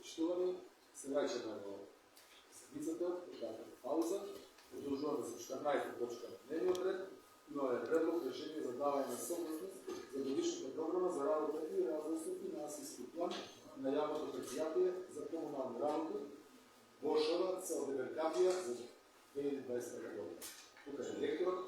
Почитувани, се враќаме во седмицата, кратка пауза, продолжуваме за 14 точка на дневниот ред. Имаме предлог решение за давање на согласност за годишната програма за работа и развој финансиски план на јавното предпријатие за комунални работи Бошова Целдеверкапија за 2020 година. Тука е директорот,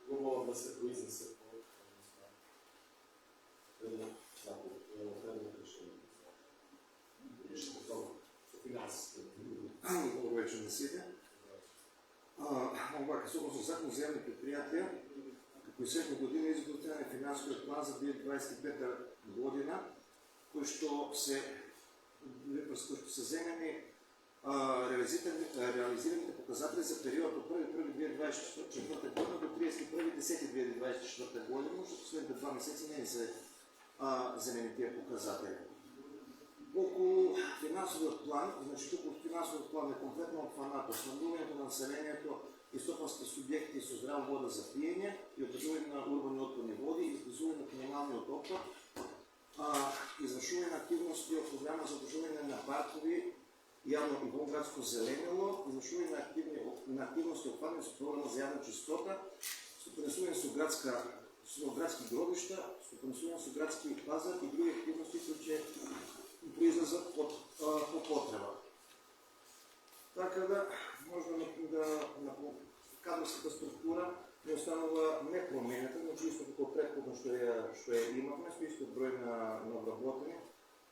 го молам да се произнесе по предлог решение. Добро вечер на сите. Овака, согласно Закон за јавни предпријатија, како и секоја година изготвен е финансовиот план за 2025 година, кој што се земени реализираните показатели за период од 1.1.2024 година до 31.10.2024 година, што последните 2 месеци не се земени тие показатели. Околу финансовиот план, значи тук од финансовиот план е конкретно обхванато снабдувањето на населението и стопанските субјекти со здрава вода за пиење и одржување на урбани отпадни води, изразување на комуналниот отпад, извршување на активности од програма за одржување на паркови, јавно и воградско зеленило, извршување на активности опфатени со програма за јавна чистота, стопанесување со градски гробишта, стопанесување со градски пазар и други активности кои ќе произлезат од потреба. Така да, може на кадрската структура не останува непроменета, значи исто како претходно што ја имавме, со исто број на обработени.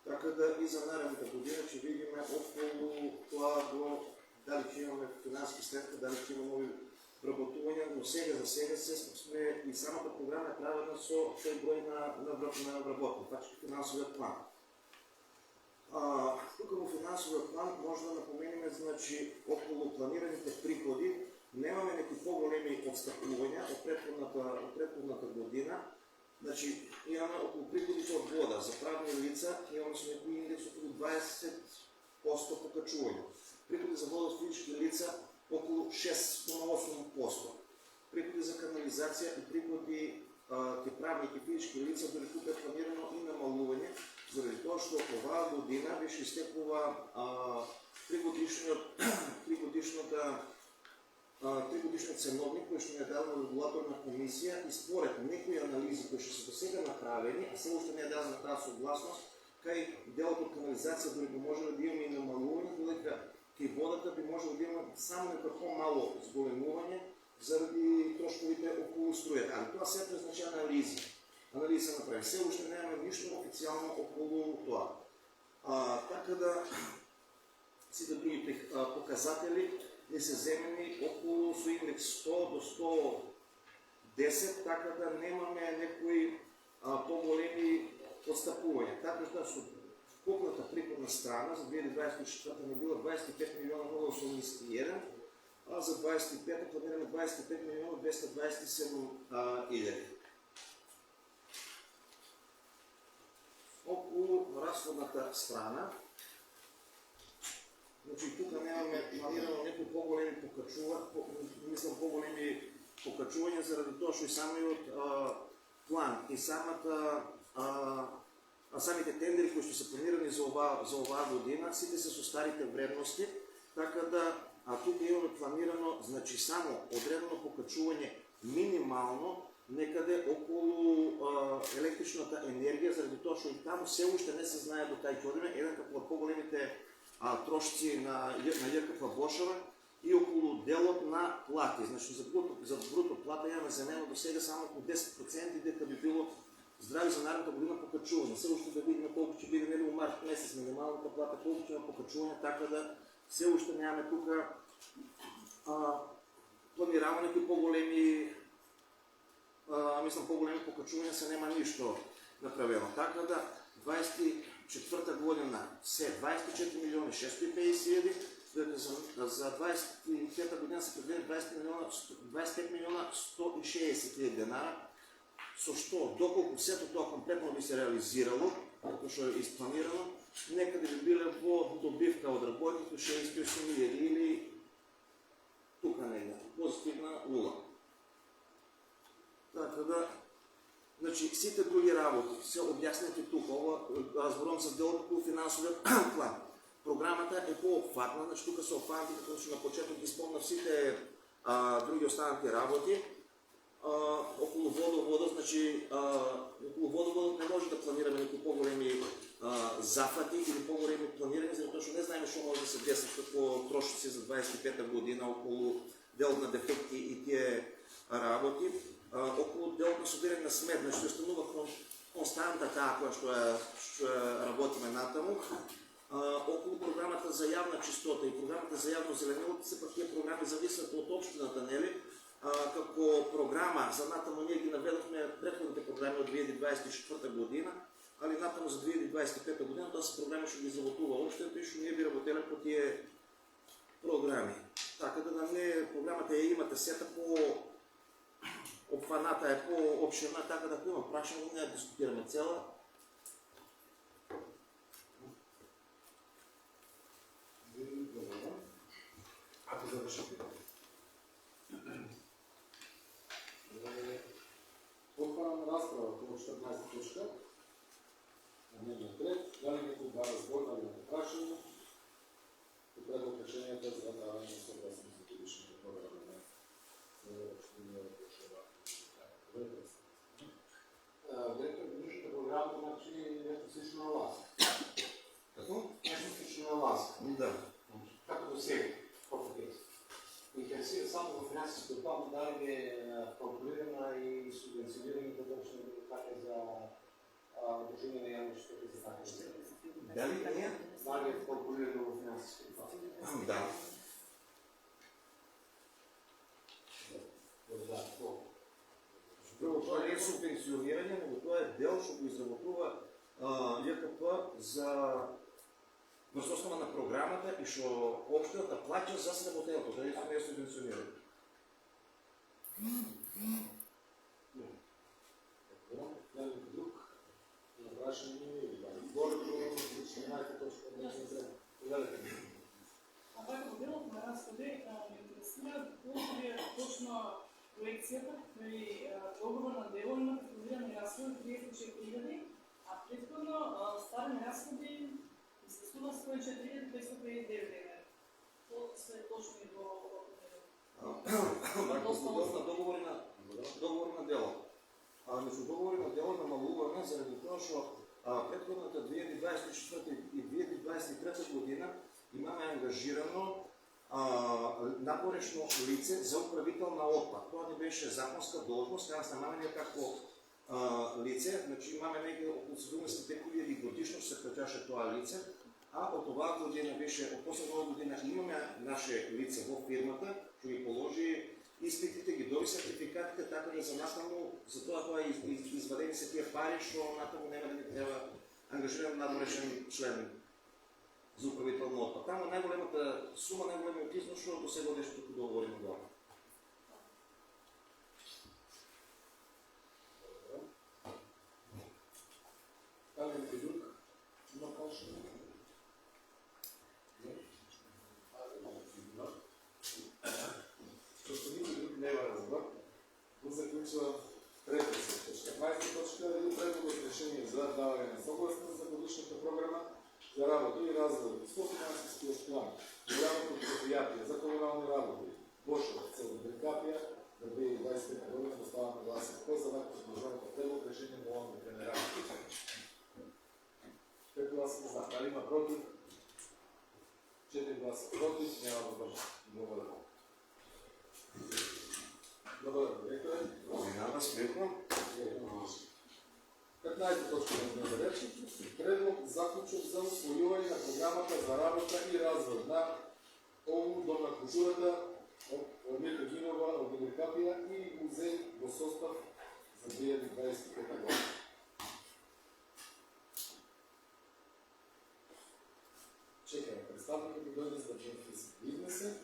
Така да и за наредната година ќе видиме околу тоа дали ќе имаме финансиски средства, дали ќе имаме нови вработувања, но за сега сме и самата програма е правена со тој број на обработени, фактички финансовиот план. Тук во финансовиот план може да напомениме, значи, околу планираните приходи немаме неки поголеми отстапувања од претходната година. Значи, имаме околу приходите од вода за правни лица, имаме со некој индекс околу 20% покачување. Приходи за вода од физички лица околу 6,8%. Приходи за канализација и приходи ке правни и физички лица дори тука е планирано и намалување, заради тоа што оваа година беше истекува тригодишниот ценовник кој што не е даден регулаторна комисија и според некои анализи кои што се досега направени, а се уште не е дадена таа согласност, кај делот од канализација дори би можело да имаме и намалување, додека кај водата би можело да имаме само нека помало зголемување заради трошковите околу струјата. Али тоа се значи анализи. Анализи се направи. Се уште немаме ништо официјално околу тоа. Така да сите други показатели не се земени околу со индекс 100 до 110, така да немаме некои поголеми отстапувања. Така да со вкупната приходна страна за 2024 не била 25 милиона 081, а за 25 планираме 25 милиона 227 илјади. Околу разходната страна, значи тука немаме планирано некои поголеми покачувања заради тоа што и самиот план и самите тендери кои што се планирани за оваа година, сите се со старите вредности, така да тука имаме планирано, значи само одредено покачување минимално некаде околу електричната енергија, заради тоа што и таму се уште не се знае до кај ќе одиме, еден како од поголемите трошци на ЈРКП Бошова и околу делот на плати. Значи за бруто плата имаме земено до сега само околу 10%, дека би било здрави за наредната година покачување. Се уште да видиме колку ќе биде нели во март месец минималната плата, колку ќе има покачување, така да се уште немаме тука планирано некои поголеми поголеми покачувања, се нема ништо направено. Така да 24 година се 24 милиони 650 000, за 25 година се предвидени 25 милиона 160 000 денара, со што доколку сето тоа комплетно би се реализирало, како што е испланирано, некаде би биле во добивка од работите 68 000 или тука негде, позитивна нула. Така да, значи, сите други работи се објаснети тука, ова разборувам за делот по финансовиот план. програмата е по-обхватна, значи тук са обхванати, като че на почеток изпълна всичките други останати работи. Около водовода, значи около водовода не може да планираме никакви по-големи зафати или по-големи планирания, защото не знаем що може да се деси по трошици за 25-та година около дел на дефекти и тия работи. Около дел на собиране на смет, значи установува константа таа која што работиме натаму. Около програмата за јавна чистота и програмата за јавно зеленило, сепак тие програми зависат од општината, нели? Како програма за натаму ние ги наведохме претходните програми од 2024 година, али натаму за 2025 година тоа се програми што ги заботува општината и што ние би работеле по тие програми. Така да не програмата ја имате сета по обхваната е по-обширна, така да ако има прашање, не ја дискутираме цела. Ако завършите. Отварям разправа по 14 точка. На дневния ред. Дали някой два разбор, дали имате прашање? Потребно решенията за даване на съгласност за годишните програми за общиния държава. Директор, годишната програма, значи нещо всичко на вас. Како? Нещо всичко на вас. Да. Както до сега. Интересира само в финансовите план, дали ли е калкулирана и субвенционирани вътрешни бюрократи за движение на явнището и за така. Дали не? Дали е калкулирано в финансовите план? Да. Друго, това не е субвенциониране, но това е дел, што го изработува ЛКП за въз основа на програмата и што општината плаќа за сработеното, дали това не е субвенциониране. Някой друг на прашање или горето 14 точка от дневния ред. Повядайте. Ако делот на разходи ме интересира колко е точно проекцията при договор на дело има предвидени разходи 34 000, а предходно стари разходи изтествува 104 559 лева. Колко се точно и Договори на дело. Между договори на дело намалуваме заради това, що предходната 2024 и 2023 година имаме ангажирано напорешно лице за управител на отпад. Това не беше законска должност, сега снимаме ние како лице, значи имаме некъде около 70 000 годишно се качаше това лице, а от това година беше, от последната година имаме наше лице в фирмата, ще ги положи изпитите, ги доби сертификатите, така да за нас за това извадени се тия пари, що натаму няма да ни трябва ангажиран надморешен член за управител на отпад. Там е най-големата сума, най-големият износ, защото до сега нещо тук договорим отдолу. Дали някой друг има прашање? Защото никой друг не има разбор, го заключва трета точка. 14 точка е предлог от решение за даване на съгласност за годишната програма за работа и развой по финансовия план. Програмното предприятие за комунални работи Бошо, цел Бенкапия за 2025 година остава на гласа. Кой за вака предложеното предлог решение на ООН генерал? Пет гласа не знам. Дали има против? 4 гласа против, няма въздържан. Благодаря. Благодаря, директоре. Минава сметно. 15 точка на дневния ред. Предлог заклучок за усвоюване на програмата за работа и развой на ОУ Дом на културата от Мирка Гинова от Бенкапия и музей во состав за 2025 година. Чекаме представника да дойде, за да се изнесе.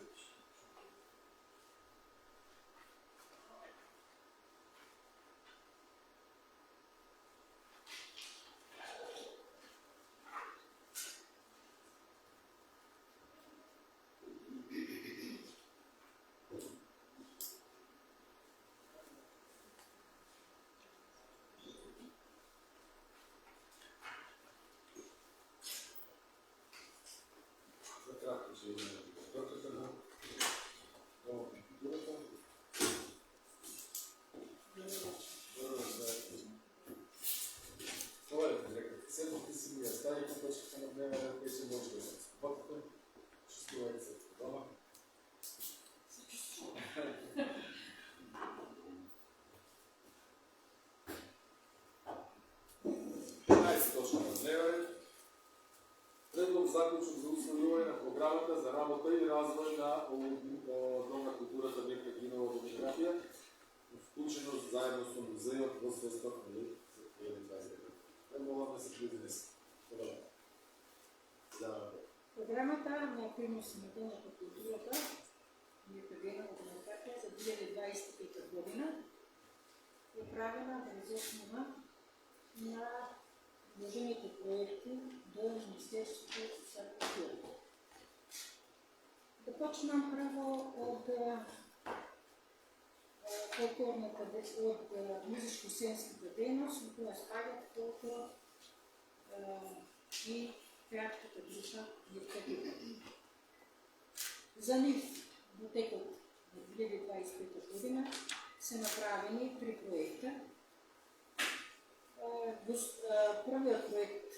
заклучок за усвојување на програмата за работа и развој на Дом на културата Мирка Гинова во Демократија, вклучено заедно со музејот во состав на 2020. Молам да се произнесе. Програмата на активност на Дом на културата Мирка Гинова во Демократија за 2025 година е правена врз основа на вложените проекти до Министерството за култура. Да почнам прво од фолклорната од музичко-сценската дејност, во која спаѓат фолклор и пеачката група Мирка Гинова. За нив во текот на 2025 година се направени 3 проекта. Првиот проект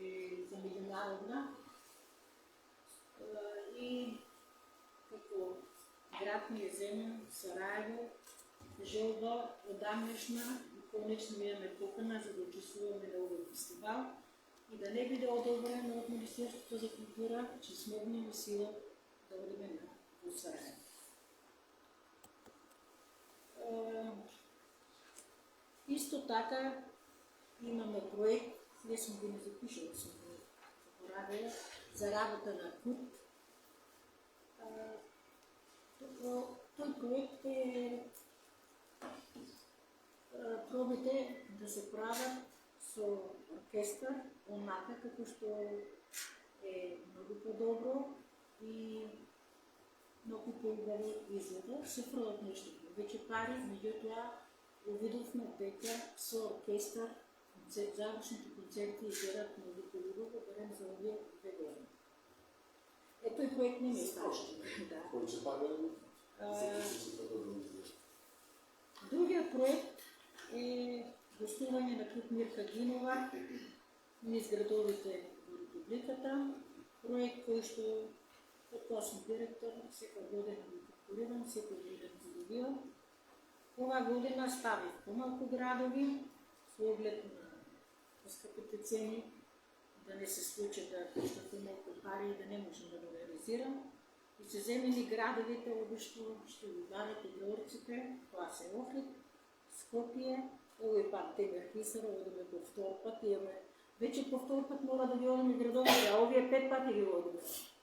е за меѓународна и како град ни е земен, Сараево, желба одамнешна и конечно имаме покана за да учествуваме на овој фестивал и да не биде одобрено од Министерството за култура, че смогнеме сила да одиме во Сараево. Исто така имаме проект, не сум го не запишала, сум го заборавила, за работа на КУТ. Тој проект е пробите да се прават со оркестар, онака како што е многу подобро и многу поубаво изгледа. Се фрлат нешто повеќе пари, меѓутоа увидовме дека со оркестар завршните концерти изгледат многу поубаво, барем за овие 2 години. Тој проект не е страшен. Другиот проект е гостување на Клуб Мирка Гинова низ градовите во Републиката. Проект кој што од која сум директор, секоја година го конкурирам, секоја година го добивам. Оваа година ставив помалку градови, со оглед на поскапите цени, да не се случи да коштат помалку пари и да не можем да го реализирам. И се земени градовите, обично што ви барате дворците, тоа се Охрид, Скопје, овој пат Темир Хисара, одиме по втор пат, имаме веќе по втор пат мора да ги одиме градовите, а овие 5 пати ги одиме.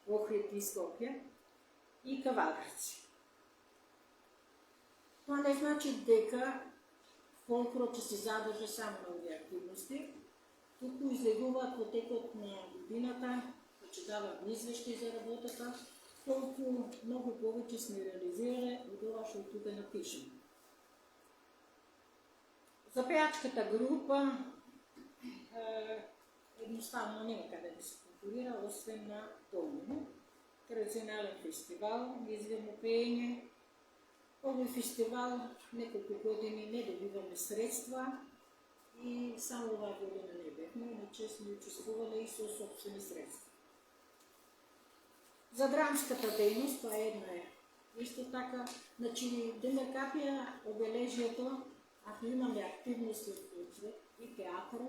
Охрид и Скопје и Кавадарци. Тоа не значи дека фолклорот ќе се задржи само на овие активности, туку излегуваат во текот на годината, кој ќе дава извештај за работата, колку многу повеќе сме реализирале од ова што тука напишем. За пеачката група едноставно нема каде да се конкурира, освен на Долнино. Традиционален фестивал, извирно пеење. Овој фестивал неколку години не добиваме средства и само оваа година не бевме, иначе сме учествувале и со собствени средства. За драмската дејност, тоа една е исто така, значи Демократија обележието, ако имаме активности од култура и театар,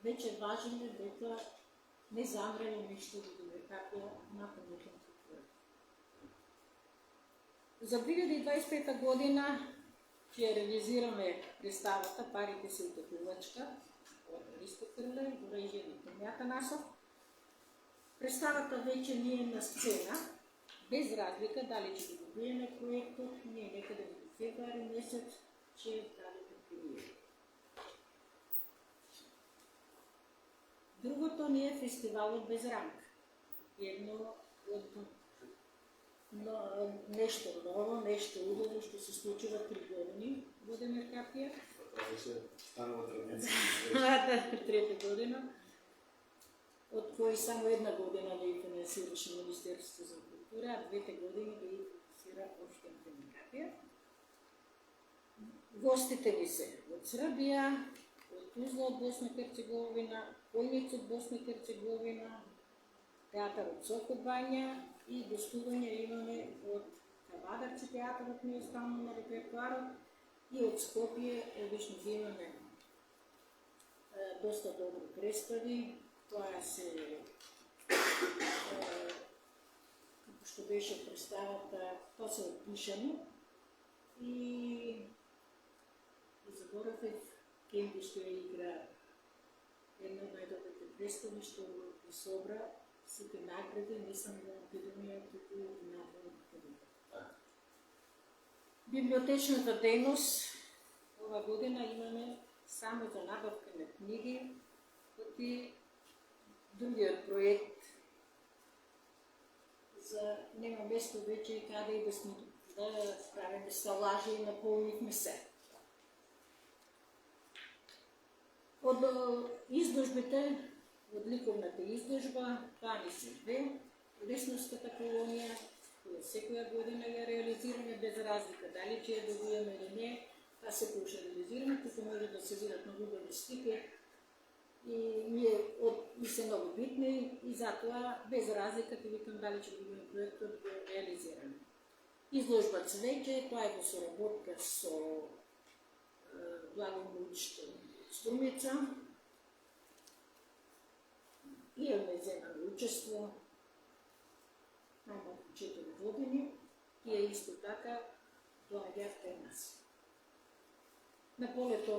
веќе важно е дека не замрело нешто во Демократија након култура. За 2025 година ќе реализираме представата Парите се утекувачка од Ристо Крле, во режија на Томјата Насов. Представата веќе ни е на сцена, без разлика дали ќе го добиеме проектот, ние некаде во февруари месец ќе дадеме премиера. Другото ни е фестивалот без рамка. Едно од нешто ново, нешто убаво што се случува 3 години во Демократија. Тоа беше станала традиција. Трета година, од кои само една година да ја финансираше Министерството за култура, а 2 години да ја финансира општина Демократија. Гостите ни се од Србија, од Тузла од Босна и Херцеговина, Којниц од Босна и Херцеговина, театар од Соко Бања и гостување имаме од Кавадарци театарот ни е стално на репертуарот и од Скопје обично ги имаме доста добри представи. Тоа се како што беше представата, тоа се опишано и заборавив Кемпи што ја игра една од најдобрите представи што ги собра сите награди, не само во Македонија, туку и надвор Македонија. Библиотечната дејност ова година имаме само за набавка на книги, кои другиот проект за нема место веќе каде и да правиме сталажи и наполнивме се. Од изложбите, од ликовната изложба, тоа ни се две, Леснорската колонија, која секоја година ја реализираме без разлика, дали ќе ја добиеме или не, тоа се поуше реализираме, туку може да се видат многу убави слики и ми се многу битни и затоа без разлика ќе викам дали ќе добиеме проектот го реализираме. Изложба Цвеќе, тоа е во соработка со Главно училиште Струмица. Имаме земано учество, најмалку 4 години, и исто така доаѓаат кај нас. На полето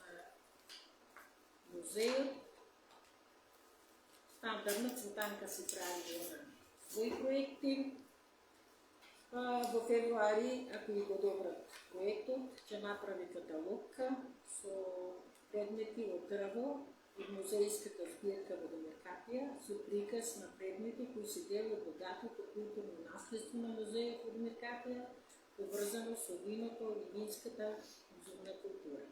на музејот, стандардна Цветанка си прави своји проекти. Во февруари, ако и го добрат проектот, ќе направи каталог со предмети од дрво од музејската збирка во Демиркапија со приказ на предмети кои се дел од богатото културно наследство на музејот во Демиркапија, поврзано со виното и винската конзумна култура.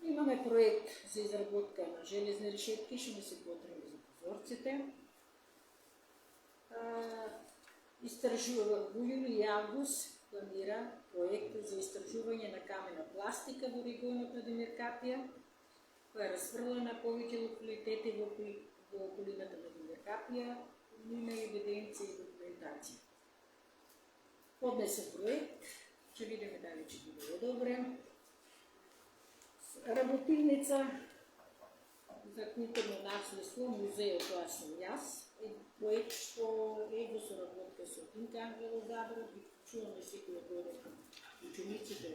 Имаме проект за изработка на железни решетки, што не се потребни за прозорците. Во јули и август планира проект за истражување на камена пластика во регионот на Демиркапија, која е расфрлена повеќе локалитети во околината на Демиркапија, има евиденција и документација. Поднесе проект, ќе видиме дали ќе биде одобрен. Работилница за културно наследство, музејот тоа сум јас, е проект што е во соработка со Тинка Ангело Габров, ги вклучуваме секоја година учениците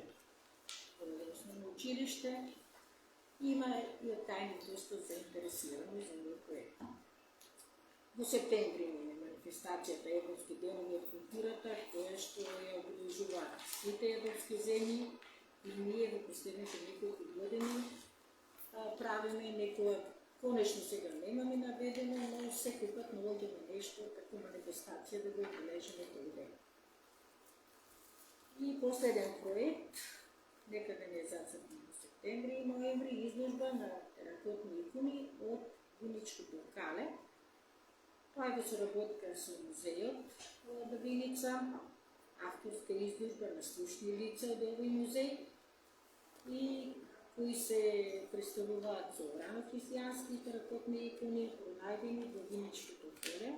во основно училиште. Има и од тајни доста заинтересирани за овој проект. Во септември имаме манифестацијата Европски денови од културата, која што ја обележуваат сите европски земји и ние во последните неколку години правиме некоја, конечно сега немаме наведено, но секој пат наоѓаме нешто како манифестација да го обележиме тој ден. И последен проект, некаде не е зацртан во септември и ноември, изложба на теракотни икони од Виничкото кале. Тоа е во соработка со музејот во Виница, авторска изложба на слушни лица од овој музеј и кои се представуваат со рано-христијански теракотни икони, пронајдени во Виничкото поле.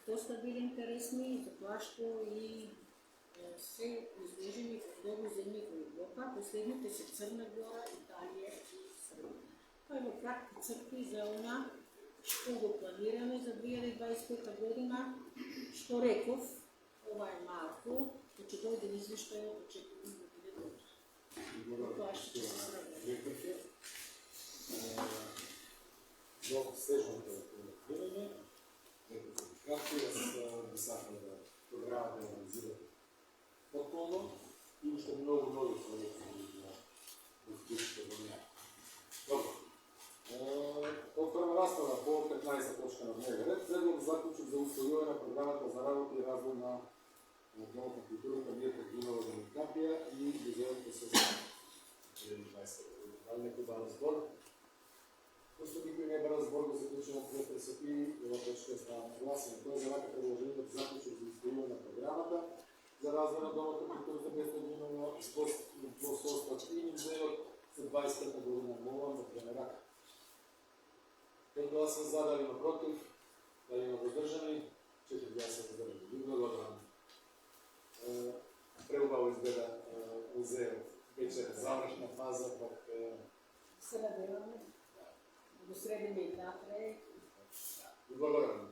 Доста били интересни, затоа што и се изложени во многу земји во Европа, последните се Црна Гора, Италија и Србија. Тоа е во кратки црти за она што го планираме за 2025 година, што реков, ова е малку, кој ќе дојде извештајот, очекувам да биде добро. Тоа што ќе се сребе. Много стежното планиране, както и сакам да програмата да организирате потполно и уште многу нови проекти да вклучите во неја. Добро. Отвараме расправа по 15 точка на дневен ред. Предлог за заклучок за усвојување на програмата за работа и развој на Домот на културата Мирка Гинова во Демиркапија и музејот со 2020 година. Дали некој бара збор? Пошто никој не бара збор да заклучено ПСП и ова точка е ставена гласена. Тоа е за рака предложението за заклучок за усвојување на програмата за развој на Домот на културата Мирка Гинова во состав и музејот за 25 година. Молам да приеме рака. Пет гласа за, дали има против, дали има воздържани, 4 гласа воздържани. Ви благодарам. Преубаво изгледа музејот. Вече завршна фаза, пак Се надеваме да го средиме и Благодарам.